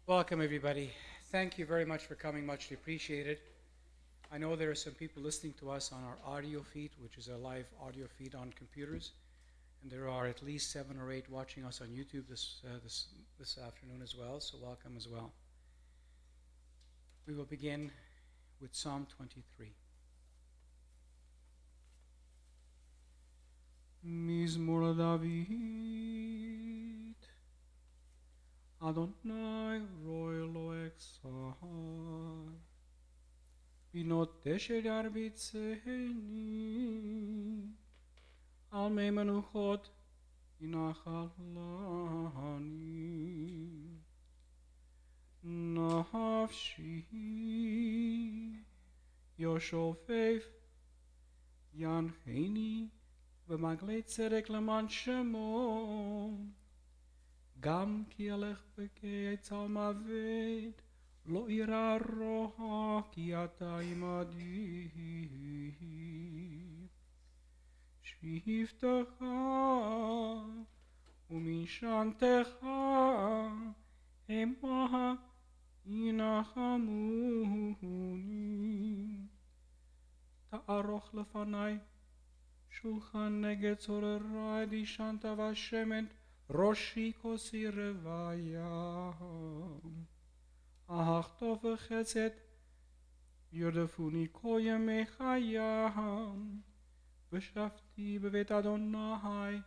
Welcome, everybody. Thank you very much for coming, much appreciated. I know there are some people listening to us on our audio feed, which is a live audio feed on computers, and there are at least 7 or 8 watching us on YouTube this afternoon as well, so welcome as well. We will begin with Psalm 23. Mizmor David. Adonai roy lo exahar binot tesher arbitzeni al mei menuchot inachal lani nafshi yoshofef yancheni v'maglei tzedek leman shemo גם כי אלך בקץ על מוות, לא אירא רוע, כי אתה עמדי. שבטך ומשענתך המה ינחמוני. תערוך לפני שולחן נגד צוררי, דשנת ושמן ראשי כוסי רוויה, אהבתו וחסד ירדפוני כל ימי חיי, ושבתי בבית אדוני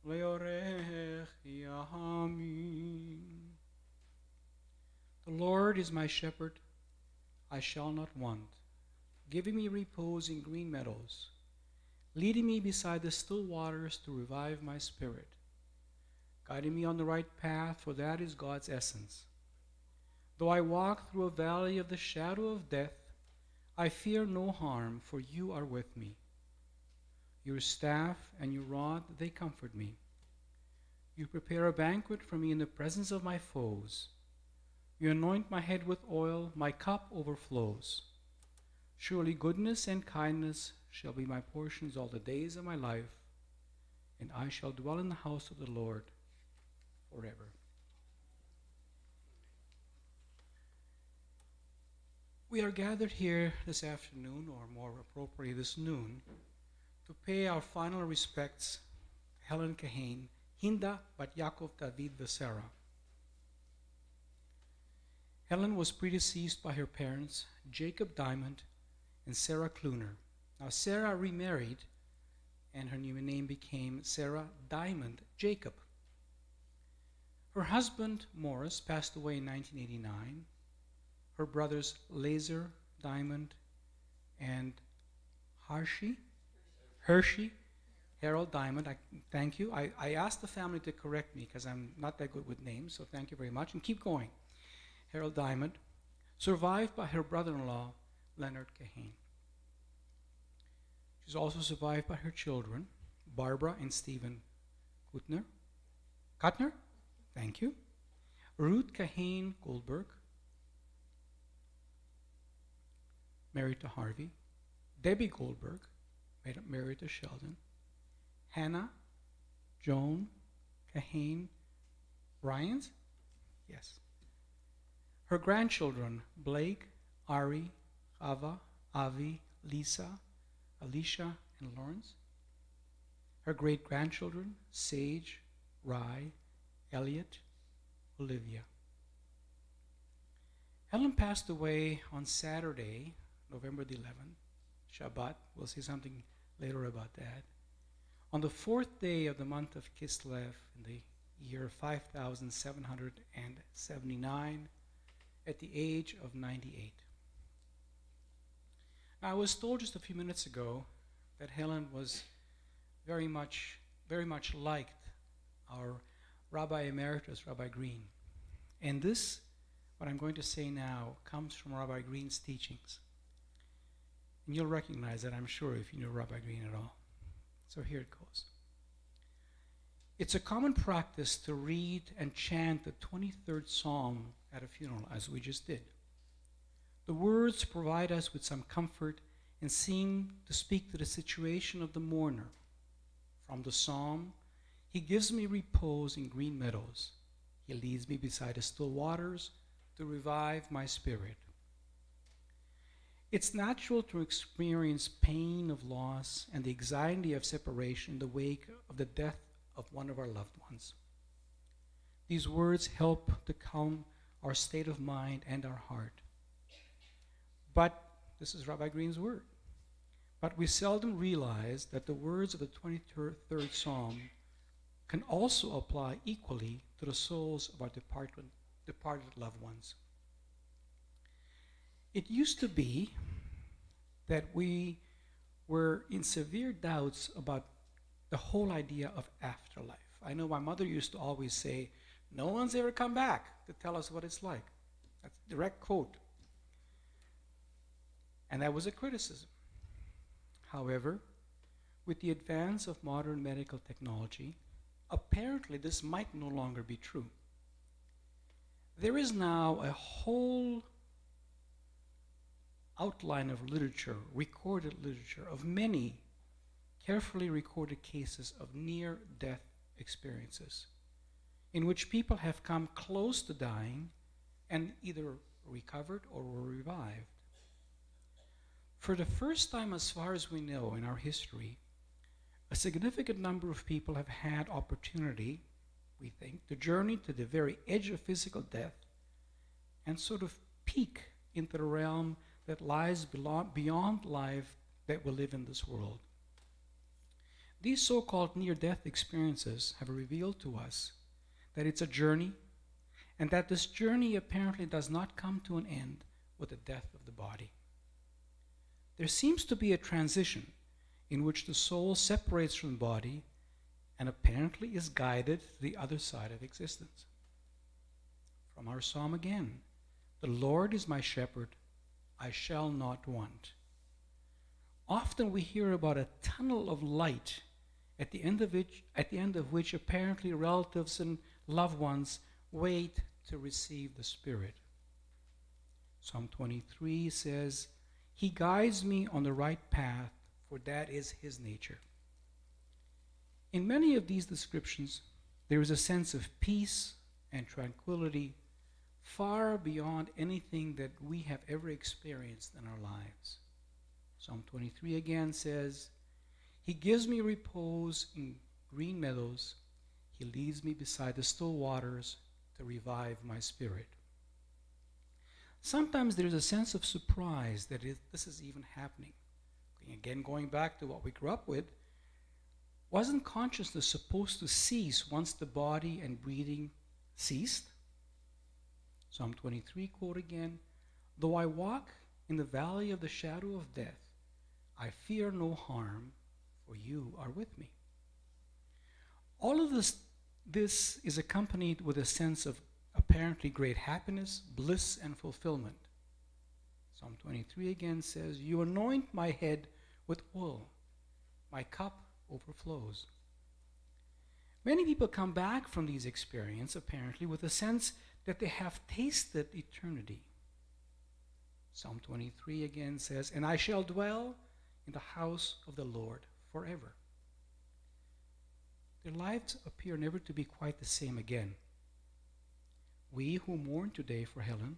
לאורך ימים. The Lord is my shepherd, I shall not want, giving me repose in green meadows, leading me beside the still waters to revive my spirit. Guiding me on the right path, for that is God's essence. Though I walk through a valley of the shadow of death, I fear no harm, for you are with me. Your staff and your rod, they comfort me. You prepare a banquet for me in the presence of my foes. You anoint my head with oil, my cup overflows. Surely goodness and kindness shall be my portions all the days of my life, and I shall dwell in the house of the Lord forever. We are gathered here this afternoon, or more appropriately this noon, to pay our final respects to Helen Kahane, Hinda bat Yaakov David Sarah. Helen was predeceased by her parents, Jacob Diamond and Sarah Cluner. Now Sarah remarried, and her new name became Sarah Diamond Jacob. Her husband, Morris, passed away in 1989. Her brothers, Laser, Diamond, and Hershey, Harold Diamond, thank you. I asked the family to correct me because I'm not that good with names, so thank you very much, and keep going. Harold Diamond, survived by her brother-in-law, Leonard Kahane. She's also survived by her children, Barbara and Stephen Kuttner, thank you. Ruth Kahane Goldberg, married to Harvey. Debbie Goldberg, married to Sheldon. Hannah, Joan Kahane Bryans, yes. Her grandchildren, Blake, Ari, Ava, Avi, Lisa, Alicia, and Lawrence. Her great-grandchildren, Sage, Rye, Elliot, Olivia. Helen passed away on Saturday, November the 11th, Shabbat. We'll see something later about that. On the 4th day of the month of Kislev in the year 5779, at the age of 98. Now, I was told just a few minutes ago that Helen was very much liked our Rabbi Emeritus, Rabbi Green. And this, what I'm going to say now, comes from Rabbi Green's teachings. And you'll recognize that, I'm sure, if you know Rabbi Green at all. So here it goes. It's a common practice to read and chant the 23rd Psalm at a funeral, as we just did. The words provide us with some comfort and seem to speak to the situation of the mourner. From the psalm, he gives me repose in green meadows. He leads me beside the still waters to revive my spirit. It's natural to experience pain of loss and the anxiety of separation in the wake of the death of one of our loved ones. These words help to calm our state of mind and our heart. But, this is Rabbi Green's word, but we seldom realize that the words of the 23rd Psalm can also apply equally to the souls of our departed loved ones. It used to be that we were in severe doubts about the whole idea of afterlife. I know my mother used to always say, "No one's ever come back to tell us what it's like." That's a direct quote. And that was a criticism. However, with the advance of modern medical technology, apparently this might no longer be true. There is now a whole outline of literature, recorded literature, of many carefully recorded cases of near-death experiences in which people have come close to dying and either recovered or were revived. For the first time, as far as we know in our history, a significant number of people have had opportunity, we think, to journey to the very edge of physical death and sort of peek into the realm that lies beyond life that we live in this world. These so-called near-death experiences have revealed to us that it's a journey, and that this journey apparently does not come to an end with the death of the body. There seems to be a transition in which the soul separates from the body and apparently is guided to the other side of existence. From our psalm again, "The Lord is my shepherd, I shall not want." Often we hear about a tunnel of light at the end of which apparently relatives and loved ones wait to receive the Spirit. Psalm 23 says, "He guides me on the right path, for that is his nature." In many of these descriptions, there is a sense of peace and tranquility far beyond anything that we have ever experienced in our lives. Psalm 23 again says, "He gives me repose in green meadows. He leads me beside the still waters to revive my spirit." Sometimes there is a sense of surprise that this is even happening. Again, going back to what we grew up with, wasn't consciousness supposed to cease once the body and breathing ceased? Psalm 23 quote again, "Though I walk in the valley of the shadow of death, I fear no harm, for you are with me." All of this is accompanied with a sense of apparently great happiness, bliss, and fulfillment. Psalm 23 again says, "You anoint my head with oil. My cup overflows." Many people come back from these experiences apparently with a sense that they have tasted eternity. Psalm 23 again says, "And I shall dwell in the house of the Lord forever." Their lives appear never to be quite the same again. We who mourn today for Helen,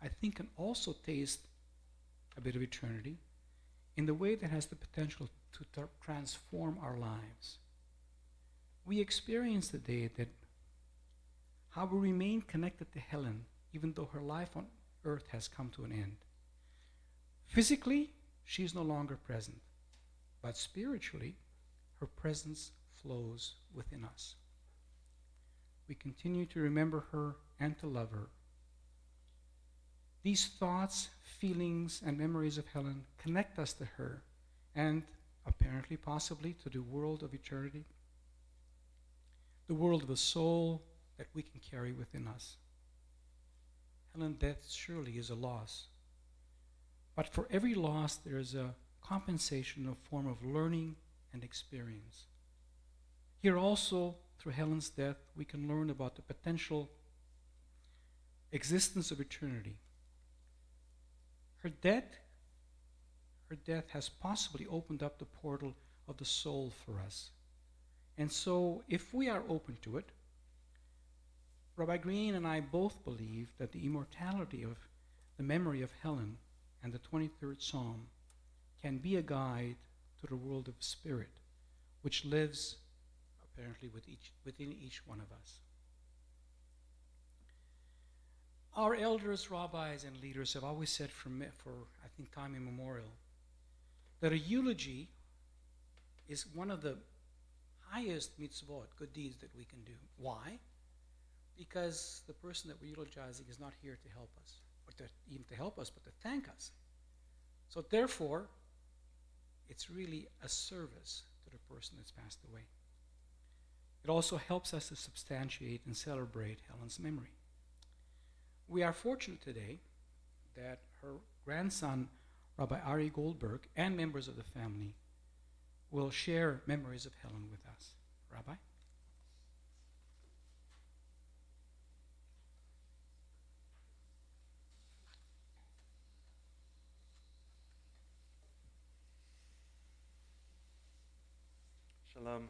I think, can also taste a bit of eternity in the way that has the potential to transform our lives. We experience today that how we remain connected to Helen even though her life on earth has come to an end. Physically, she is no longer present, but spiritually, her presence flows within us. We continue to remember her and to love her. These thoughts, feelings, and memories of Helen connect us to her and apparently, possibly, to the world of eternity, the world of a soul that we can carry within us. Helen's death surely is a loss, but for every loss there is a compensation in a form of learning and experience. Here also, through Helen's death, we can learn about the potential existence of eternity. Her death has possibly opened up the portal of the soul for us. And so, if we are open to it, Rabbi Green and I both believe that the immortality of the memory of Helen and the 23rd Psalm can be a guide to the world of spirit, which lives apparently within each one of us. Our elders, rabbis, and leaders have always said for I think, time immemorial, that a eulogy is one of the highest mitzvot, good deeds that we can do. Why? Because the person that we're eulogizing is not here to help us, or even to help us, but to thank us. So therefore, it's really a service to the person that's passed away. It also helps us to substantiate and celebrate Helen's memory. We are fortunate today that her grandson, Rabbi Ari Goldberg, and members of the family will share memories of Helen with us. Rabbi? Shalom.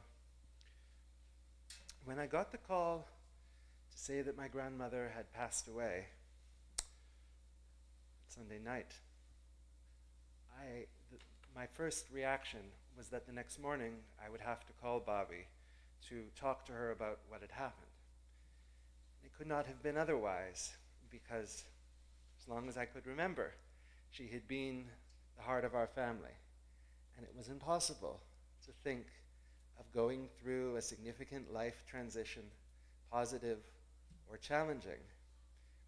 When I got the call to say that my grandmother had passed away Sunday night, my first reaction was that the next morning I would have to call Bobby to talk to her about what had happened. It could not have been otherwise, because as long as I could remember, she had been the heart of our family, and it was impossible to think of going through a significant life transition, positive or challenging,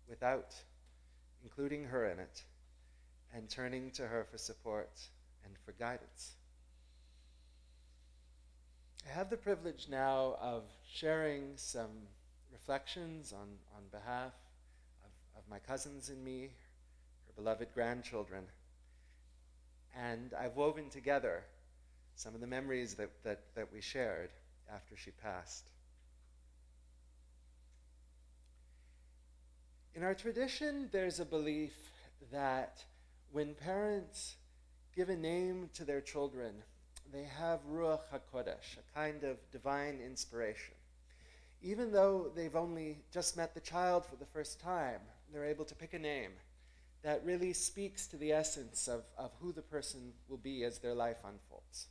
without including her in it and turning to her for support and for guidance. I have the privilege now of sharing some reflections on behalf of my cousins and me, her beloved grandchildren, and I've woven together some of the memories that we shared after she passed. In our tradition, there's a belief that when parents give a name to their children, they have Ruach HaKodesh, a kind of divine inspiration. Even though they've only just met the child for the first time, they're able to pick a name that really speaks to the essence of who the person will be as their life unfolds.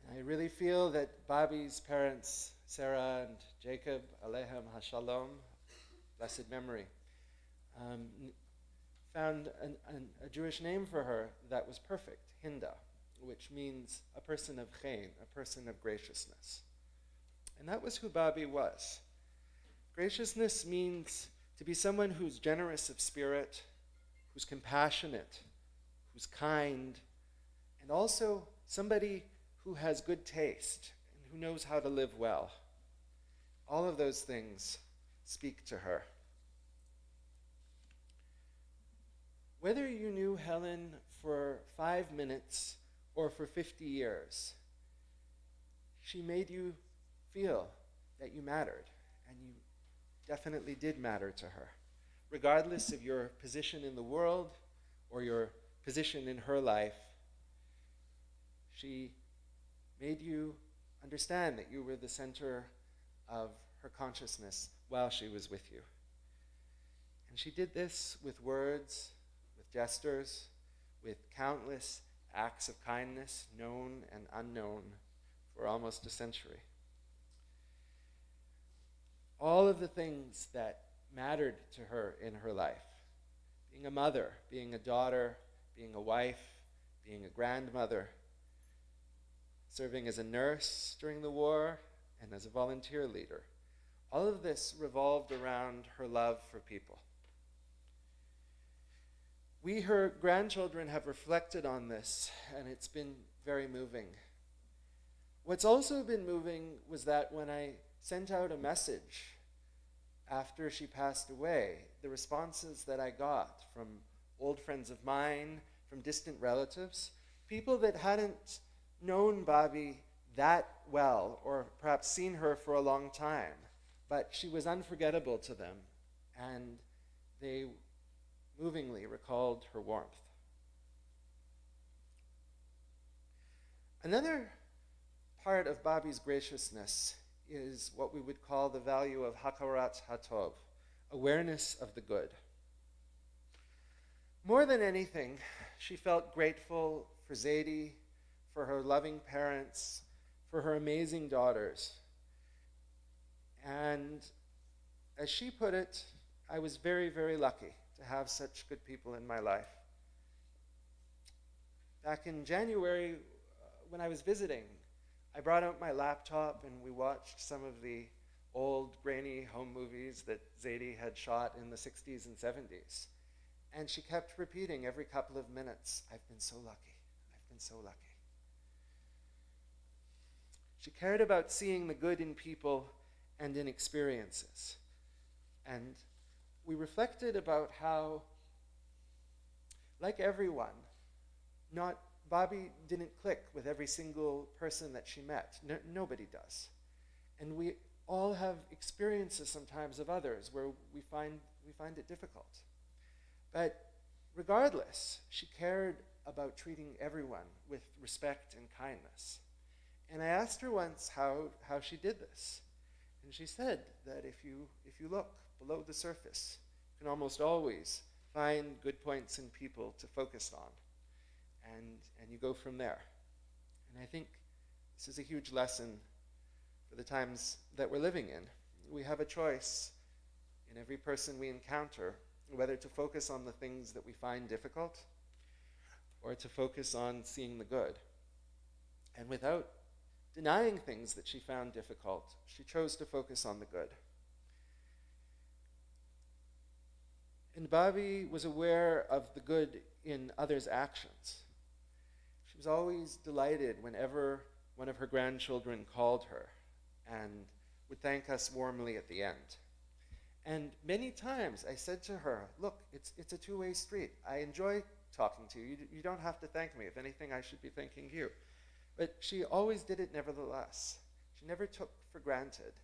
And I really feel that Bobby's parents, Sarah and Jacob, Aleichem HaShalom, blessed memory, found a Jewish name for her that was perfect, Hinda, which means a person of chen, a person of graciousness. And that was who Bobby was. Graciousness means to be someone who's generous of spirit, who's compassionate, who's kind, and also somebody who has good taste and who knows how to live well. All of those things speak to her. Whether you knew Helen for 5 minutes or for 50 years, she made you feel that you mattered, and you definitely did matter to her, regardless of your position in the world or your position in her life. She made you understand that you were the center of her consciousness while she was with you. And she did this with words, with gestures, with countless acts of kindness, known and unknown, for almost a century. All of the things that mattered to her in her life, being a mother, being a daughter, being a wife, being a grandmother, serving as a nurse during the war, and as a volunteer leader. All of this revolved around her love for people. We, her grandchildren, have reflected on this, and it's been very moving. What's also been moving was that when I sent out a message after she passed away, the responses that I got from old friends of mine, from distant relatives, people that hadn't known Bobby that well, or perhaps seen her for a long time, but she was unforgettable to them, and they movingly recalled her warmth. Another part of Bobby's graciousness is what we would call the value of hakarat hatov, awareness of the good. More than anything, she felt grateful for Zadie, for her loving parents, for her amazing daughters. And as she put it, I was very, very lucky to have such good people in my life. Back in January, when I was visiting, I brought out my laptop and we watched some of the old grainy home movies that Zadie had shot in the 60s and 70s. And she kept repeating every couple of minutes, "I've been so lucky, I've been so lucky." She cared about seeing the good in people and in experiences. And we reflected about how, like everyone, Bobby didn't click with every single person that she met. Nobody does. And we all have experiences sometimes of others where we find it difficult. But regardless, she cared about treating everyone with respect and kindness. And I asked her once how she did this. And she said that if you look below the surface, you can almost always find good points in people to focus on. And you go from there. And I think this is a huge lesson for the times that we're living in. We have a choice in every person we encounter, whether to focus on the things that we find difficult or to focus on seeing the good. And without denying things that she found difficult, she chose to focus on the good. And Bobby was aware of the good in others' actions. She was always delighted whenever one of her grandchildren called her and would thank us warmly at the end. And many times I said to her, "Look, it's a two-way street. I enjoy talking to you. You don't have to thank me. If anything, I should be thanking you." But she always did it nevertheless. She never took for granted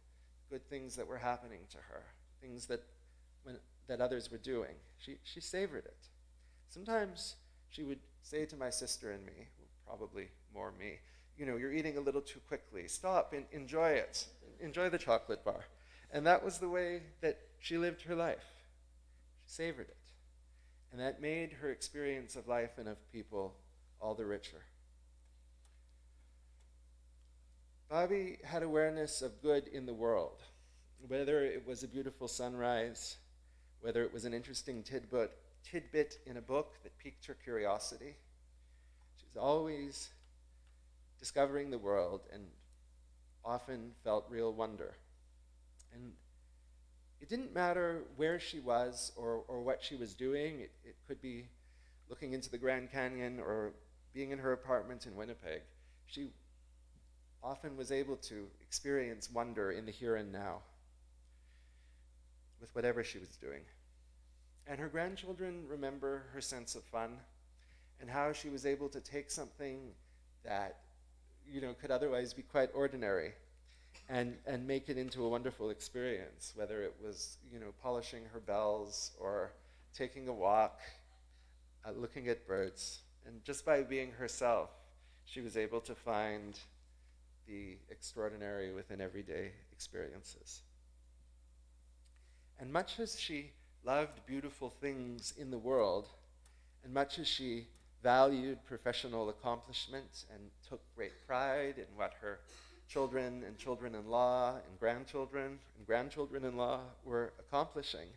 good things that were happening to her, things that others were doing. She savored it. Sometimes she would say to my sister and me, probably more me, "You're eating a little too quickly. Stop and enjoy it. Enjoy the chocolate bar." And that was the way that she lived her life. She savored it. And that made her experience of life and of people all the richer. Bobby had awareness of good in the world, whether it was a beautiful sunrise, whether it was an interesting tidbit in a book that piqued her curiosity. She was always discovering the world and often felt real wonder. And it didn't matter where she was or what she was doing. It could be looking into the Grand Canyon or being in her apartment in Winnipeg. She often was able to experience wonder in the here and now with whatever she was doing. And her grandchildren remember her sense of fun and how she was able to take something that could otherwise be quite ordinary and make it into a wonderful experience, whether it was polishing her bells or taking a walk, looking at birds. And just by being herself, she was able to find the extraordinary within everyday experiences. And much as she loved beautiful things in the world, and much as she valued professional accomplishment and took great pride in what her children and children-in-law and grandchildren-in-law were accomplishing,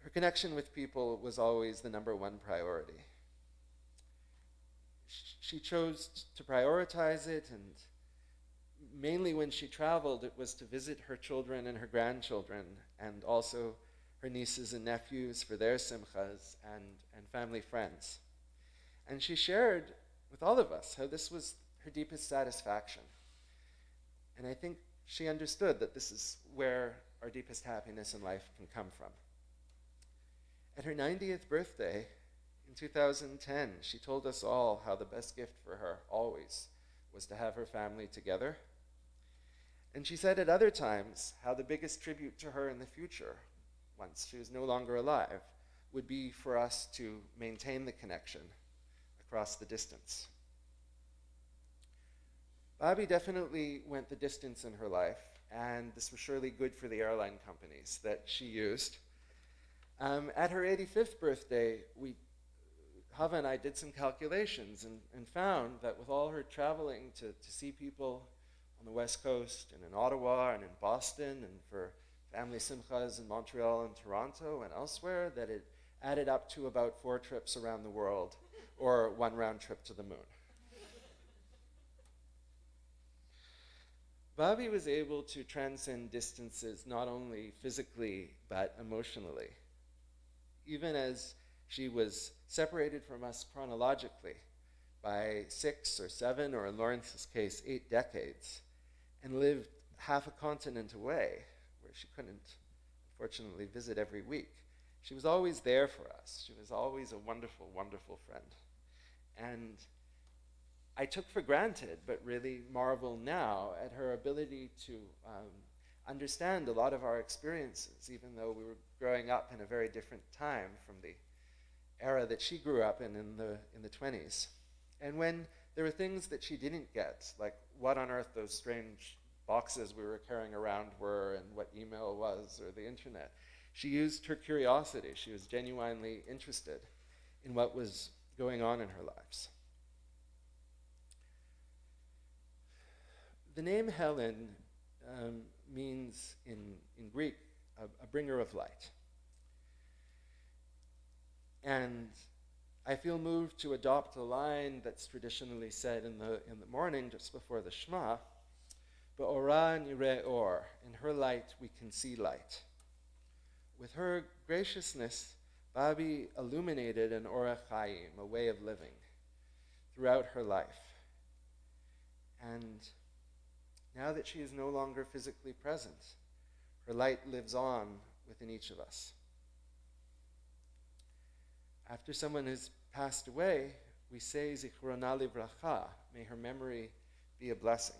her connection with people was always the number one priority. She chose to prioritize it, and mainly when she traveled, it was to visit her children and her grandchildren, and also her nieces and nephews for their simchas and family friends. And she shared with all of us how this was her deepest satisfaction. And I think she understood that this is where our deepest happiness in life can come from. At her 90th birthday, in 2010, she told us all how the best gift for her always was to have her family together. And she said at other times how the biggest tribute to her in the future, once she was no longer alive, would be for us to maintain the connection across the distance. Bobby definitely went the distance in her life, and this was surely good for the airline companies that she used. At her 85th birthday, Hava and I did some calculations and found that with all her traveling to see people on the West Coast and in Ottawa and in Boston and for family simchas in Montreal and Toronto and elsewhere, that it added up to about 4 trips around the world or 1 round trip to the moon. Bobby was able to transcend distances not only physically but emotionally. Even as she was separated from us chronologically by 6 or 7, or in Lawrence's case, 8 decades, and lived half a continent away, where she couldn't, unfortunately, visit every week. She was always there for us. She was always a wonderful, wonderful friend. And I took for granted, but really marvel now at her ability to understand a lot of our experiences, even though we were growing up in a very different time from the era that she grew up in the 20s. And when there were things that she didn't get, like what on earth those strange boxes we were carrying around were and what email was or the internet, she used her curiosity. She was genuinely interested in what was going on in her lives. The name Helen means in Greek a bringer of light. And I feel moved to adopt a line that's traditionally said in the morning just before the Shema, Ba'ora nireh or, in her light we can see light. With her graciousness, Bobby illuminated an orach chaim, a way of living, throughout her life. And now that she is no longer physically present, her light lives on within each of us. After someone has passed away, we say, Zichrona livracha, may her memory be a blessing.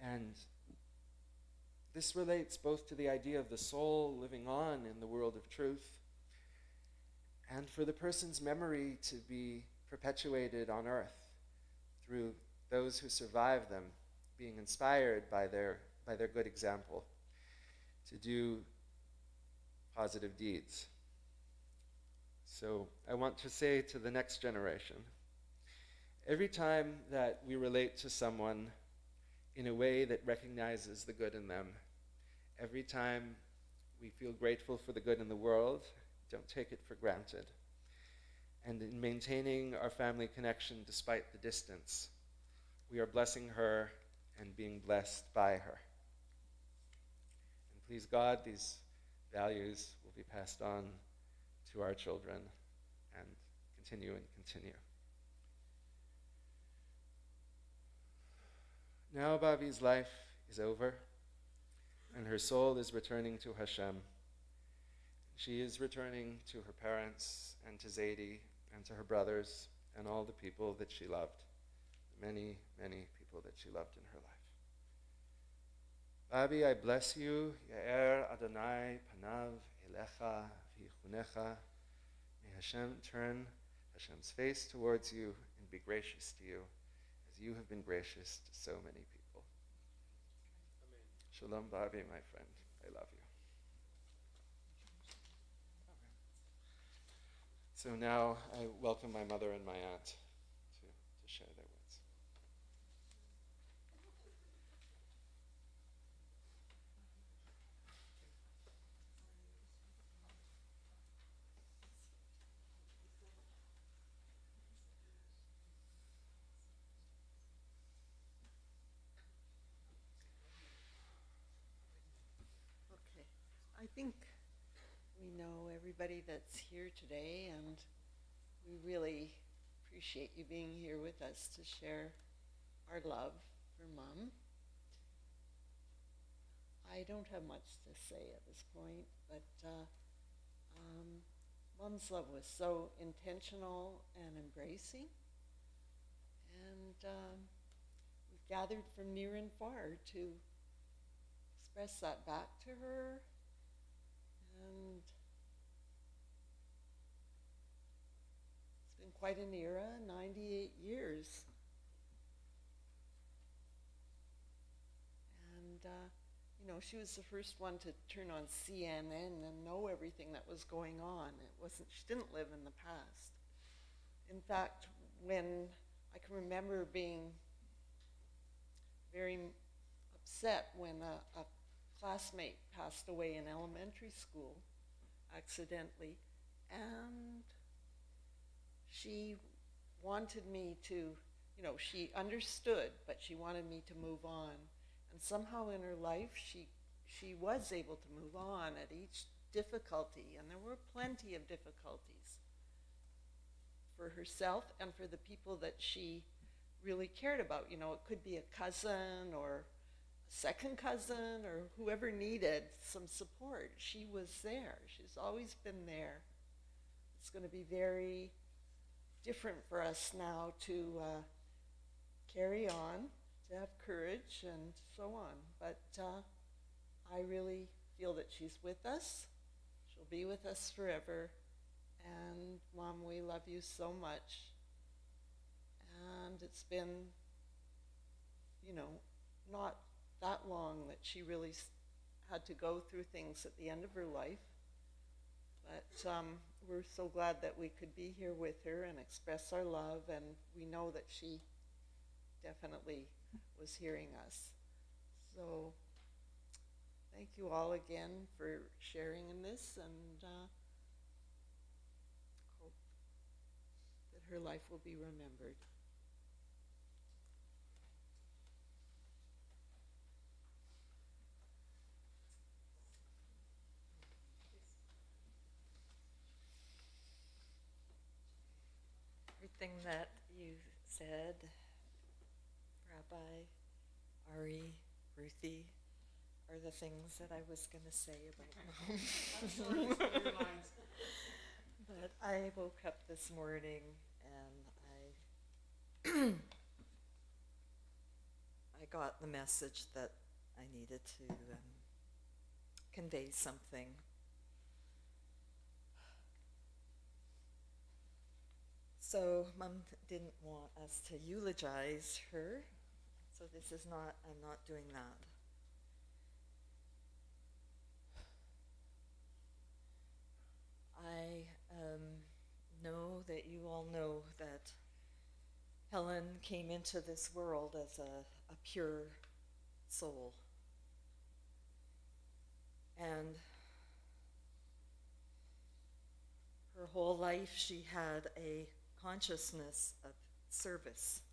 And this relates both to the idea of the soul living on in the world of truth, and for the person's memory to be perpetuated on earth through those who survive them being inspired by their good example to do positive deeds. So I want to say to the next generation, every time that we relate to someone in a way that recognizes the good in them, every time we feel grateful for the good in the world, don't take it for granted. And in maintaining our family connection despite the distance, we are blessing her and being blessed by her. And please God, these values will be passed on to our children and continue and continue. Now Bobby's life is over, and her soul is returning to Hashem. She is returning to her parents and to Zadie and to her brothers and all the people that she loved, many, many people that she loved in her life. Bobby, I bless you. Ya'er Adonai panav elecha v'yichunecha. May Hashem turn Hashem's face towards you and be gracious to you, as you have been gracious to so many people. Amen. Shalom, Bobby, my friend. I love you. So now I welcome my mother and my aunt to share their words. Okay, I think we know everybody that's here today, and we really appreciate you being here with us to share our love for Mom. I don't have much to say at this point, but Mom's love was so intentional and embracing, and we've gathered from near and far to express that back to her. And it's been quite an era, 98 years. And, you know, she was the first one to turn on CNN and know everything that was going on. She didn't live in the past. In fact, when I can remember being very upset when a classmate passed away in elementary school accidentally, and she wanted me to, you know, she understood, but she wanted me to move on. And somehow in her life, she was able to move on at each difficulty, and there were plenty of difficulties for herself and for the people that she really cared about. You know, it could be a cousin or a second cousin or whoever needed some support. She was there. She's always been there. It's going to be very different for us now to carry on, to have courage and so on. But I really feel that she's with us. She'll be with us forever. And Mom, we love you so much. And it's been, you know, not that long that she really had to go through things at the end of her life. But we're so glad that we could be here with her and express our love, and we know that she definitely was hearing us. So thank you all again for sharing in this, and hope that her life will be remembered. Everything that you said, Rabbi, Ari, Ruthie, are the things that I was going to say about Mom. But I woke up this morning and I got the message that I needed to convey something. So Mom didn't want us to eulogize her, so I'm not doing that. I know that you all know that Helen came into this world as a pure soul. And her whole life she had a consciousness of service.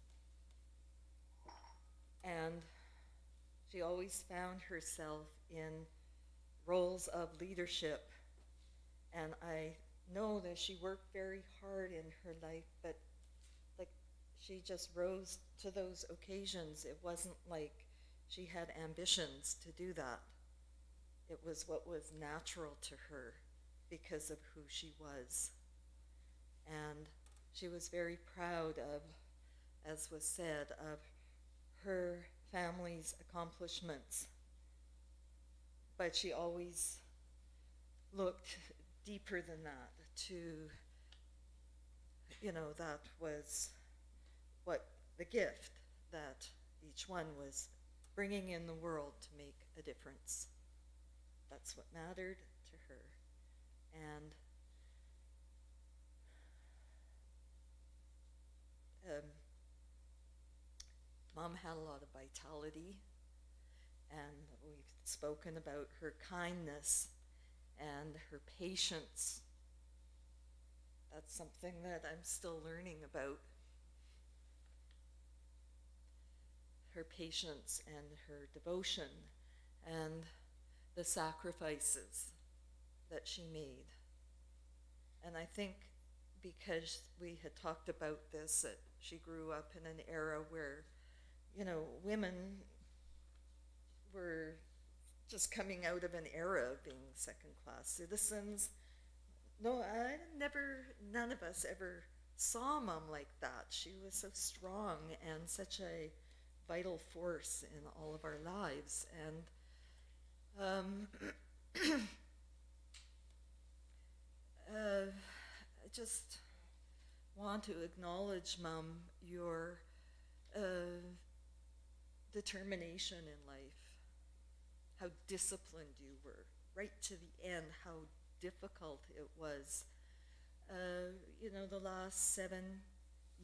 And she always found herself in roles of leadership. And I know that she worked very hard in her life, but like she just rose to those occasions. It wasn't like she had ambitions to do that. It was what was natural to her because of who she was. And she was very proud of, as was said, of her family's accomplishments. But she always looked deeper than that to, you know, that was what the gift that each one was bringing in the world to make a difference. That's what mattered to her. And Mom had a lot of vitality, and we've spoken about her kindness and her patience. That's something that I'm still learning about. Her patience and her devotion and the sacrifices that she made. And I think because we had talked about this, that she grew up in an era where, you know, women were just coming out of an era of being second-class citizens. No, none of us ever saw Mom like that. She was so strong and such a vital force in all of our lives. And want to acknowledge, Mom, your determination in life, how disciplined you were, right to the end, how difficult it was. The last 7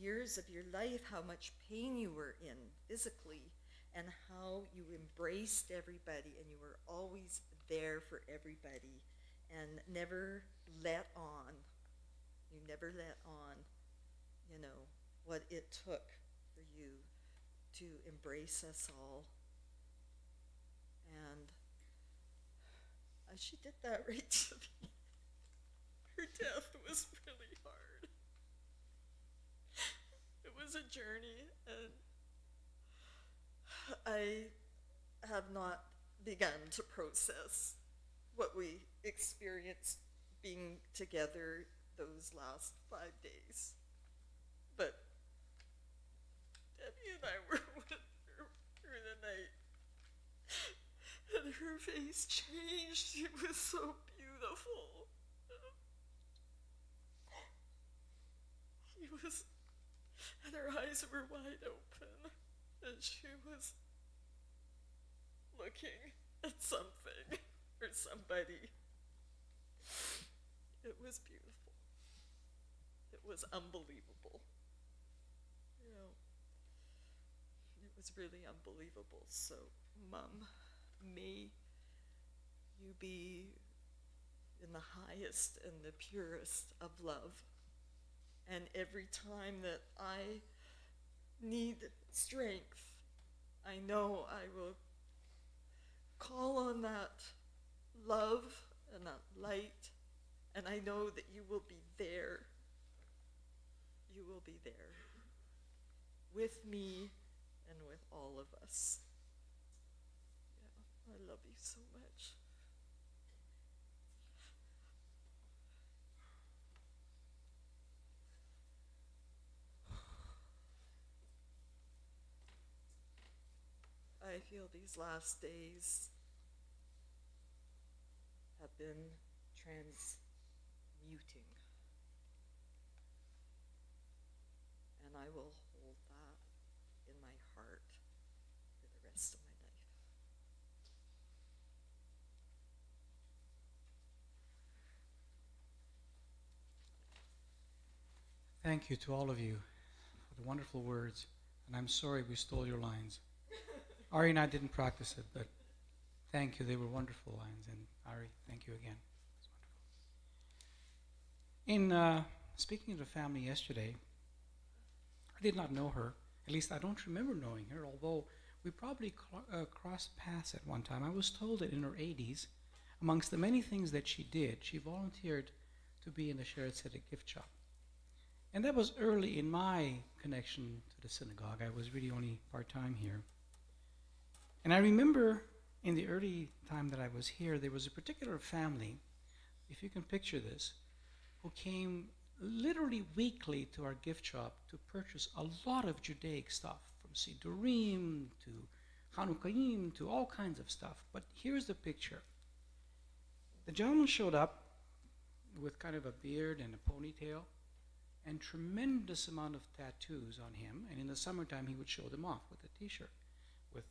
years of your life, how much pain you were in physically, and how you embraced everybody, and you were always there for everybody, and never let on. You never let on, what it took for you to embrace us all. And she did that right to me. Her death was really hard. It was a journey, and I have not begun to process what we experienced being together those last 5 days. But Debbie and I were with her through the night, and her face changed. It was so beautiful. And her eyes were wide open, and she was looking at something or somebody. It was beautiful. It was unbelievable. It was really unbelievable. So, Mom, may you be in the highest and the purest of love. And every time that I need strength, I know I will call on that love and that light, and I know that you will be there. You will be there with me and with all of us. Yeah, I love you so much. I feel these last days have been transmuting, and I will hold that in my heart for the rest of my life. Thank you to all of you for the wonderful words, and I'm sorry we stole your lines. Ari and I didn't practice it, but thank you. They were wonderful lines, and Ari, thank you again. It's wonderful. In speaking to the family yesterday, I did not know her. At least I don't remember knowing her, although we probably crossed paths at one time. I was told that in her 80s, amongst the many things that she did, she volunteered to be in the Shared Tzedek gift shop. And that was early in my connection to the synagogue. I was really only part-time here. And I remember in the early time that I was here, there was a particular family, if you can picture this, who came literally weekly to our gift shop to purchase a lot of Judaic stuff, from Sidurim to Chanukaim to all kinds of stuff. But here's the picture. The gentleman showed up with kind of a beard and a ponytail and tremendous amount of tattoos on him. And in the summertime, he would show them off with a t-shirt with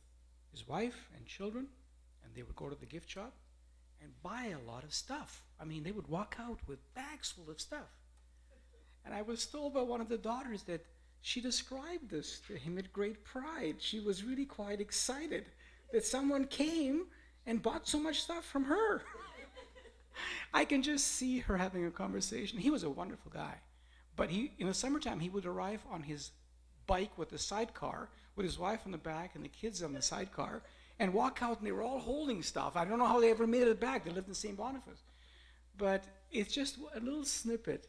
his wife and children, and they would go to the gift shop and buy a lot of stuff. I mean, they would walk out with bags full of stuff. And I was told by one of the daughters that she described this to him with great pride. She was really quite excited that someone came and bought so much stuff from her. I can just see her having a conversation. He was a wonderful guy. But in the summertime, he would arrive on his bike with a sidecar, with his wife on the back and the kids on the sidecar, and walk out, and they were all holding stuff. I don't know how they ever made it back. They lived in St. Boniface. But it's just a little snippet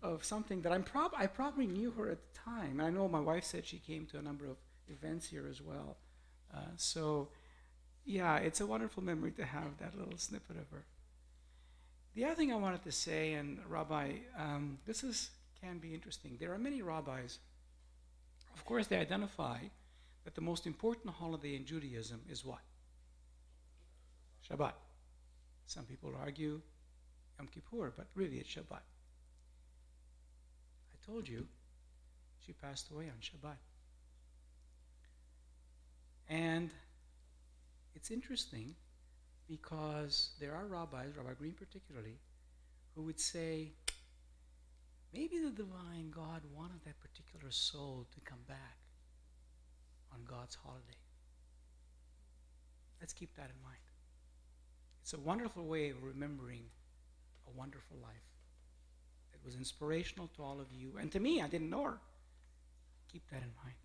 of something that I probably knew her at the time. I know my wife said she came to a number of events here as well. So, yeah, it's a wonderful memory to have that little snippet of her. The other thing I wanted to say, and Rabbi, can be interesting. There are many rabbis. Of course, they identify that the most important holiday in Judaism is what? Shabbat. Some people argue Yom Kippur, but really it's Shabbat. I told you, she passed away on Shabbat. And it's interesting because there are rabbis, Rabbi Green particularly, who would say, maybe the divine God wanted that particular soul to come back on God's holiday. Let's keep that in mind. It's a wonderful way of remembering a wonderful life. It was inspirational to all of you, and to me, I didn't know her. Keep that in mind.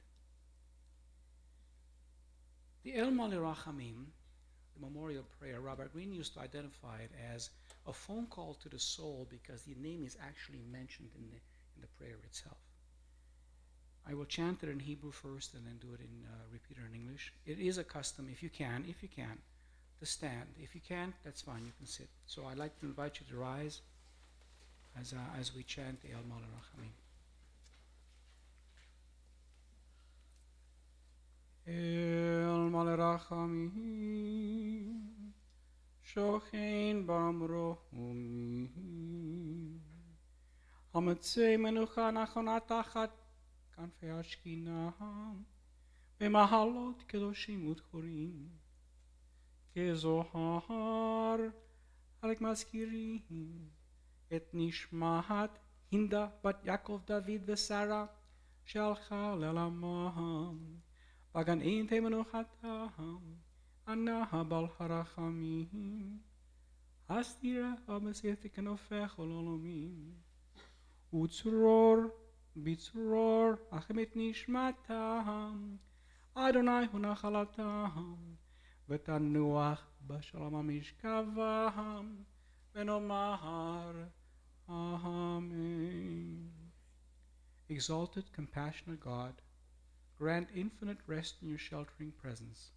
The El Mali Rachamim, the memorial prayer, Rabbi Green used to identify it as a phone call to the soul because the name is actually mentioned in the prayer itself. I will chant it in Hebrew first and then do it repeat it in English. It is a custom, if you can, to stand. If you can't, that's fine, you can sit. So I'd like to invite you to rise as we chant the El Mali Rachamim. El Mali Rachamim Shochein Bamrohumim Hamatzei Menucha Nachona Tachat Kanfei Ashkinah B'mahalot Kedoshim Udchorim Kezohar Alek Maskirim Et Nishmat Hinda Bat Yaakov David Vesara Shalcha Lelamaham Vagan Ein Temenuchatam Anna Habal Harachamim Astira Abaseti Kanofech Ololomim Utzror Bitzror Achemet Nishmatam Adonai Hunachalatam Vetanuach Bashalom Amishkavaham Venomahar Amen. Exalted, compassionate God, grant infinite rest in your sheltering presence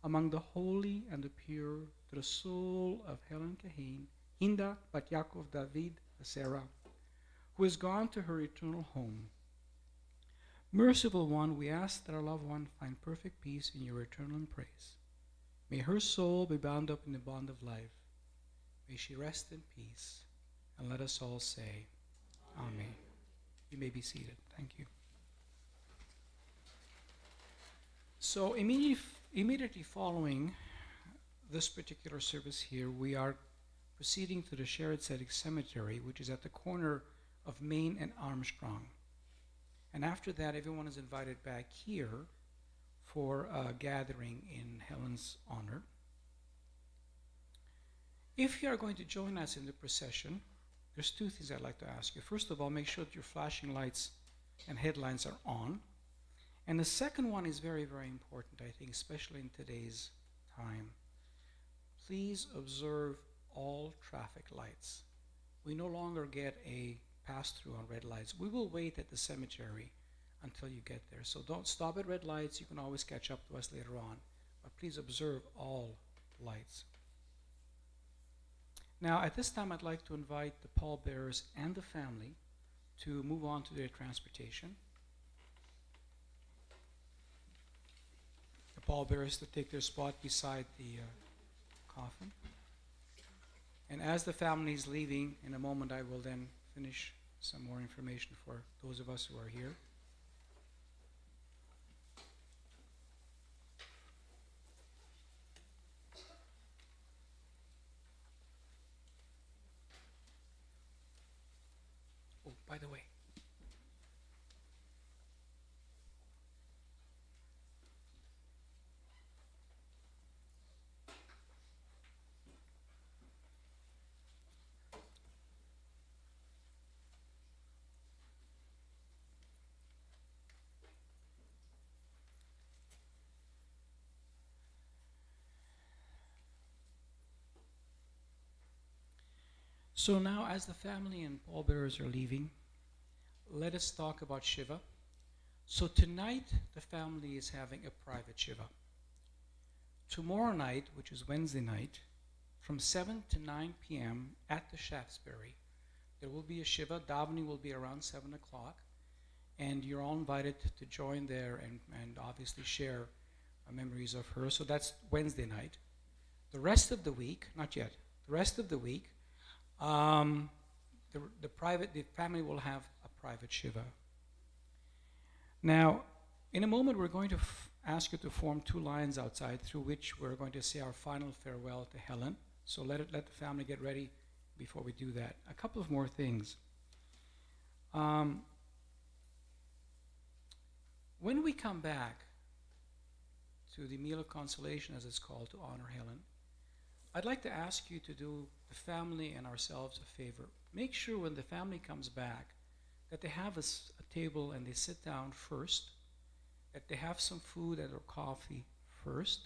among the holy and the pure to the soul of Helen Kahane, Hinda Bat Yaakov David Sarah, who has gone to her eternal home. Merciful One, we ask that our loved one find perfect peace in your eternal embrace. May her soul be bound up in the bond of life. May she rest in peace. And let us all say, Amen. You may be seated. Thank you. So immediately following this particular service here, we are proceeding to the Sheretz Tzedek Cemetery, which is at the corner of Main and Armstrong. And after that, everyone is invited back here for a gathering in Helen's honor. If you are going to join us in the procession, there's two things I'd like to ask you. First of all, make sure that your flashing lights and headlights are on. And the second one is very, very important, I think, especially in today's time. Please observe all traffic lights. We no longer get a pass-through on red lights. We will wait at the cemetery until you get there. So don't stop at red lights. You can always catch up to us later on. But please observe all lights. Now, at this time, I'd like to invite the pallbearers and the family to move on to their transportation. The pallbearers to take their spot beside the coffin. And as the family is leaving, in a moment I will then finish some more information for those of us who are here. Oh, by the way, so now, as the family and pallbearers are leaving, let us talk about Shiva. So tonight, the family is having a private Shiva. Tomorrow night, which is Wednesday night, from 7 to 9 p.m. at the Shaftesbury, there will be a Shiva. Davening will be around 7 o'clock, and you're all invited to join there and obviously share memories of her. So that's Wednesday night. The rest of the week, not yet, the rest of the week, the family will have a private Shiva. Now, in a moment, we're going to ask you to form two lines outside through which we're going to say our final farewell to Helen. So let the family get ready before we do that. A couple of more things. When we come back to the meal of consolation, as it's called, to honor Helen, I'd like to ask you to do the family and ourselves a favor. Make sure when the family comes back that they have a table and they sit down first, that they have some food and or coffee first,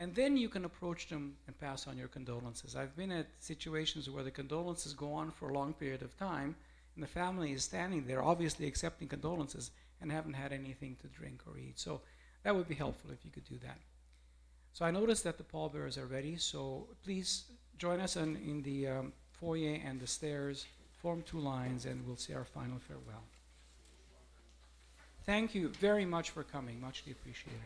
and then you can approach them and pass on your condolences. I've been at situations where the condolences go on for a long period of time, and the family is standing there obviously accepting condolences and haven't had anything to drink or eat. So that would be helpful if you could do that. So I noticed that the pallbearers are ready, so please join us in the foyer and the stairs, form two lines, and we'll say our final farewell. Thank you very much for coming, muchly appreciated.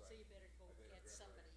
So you better go get somebody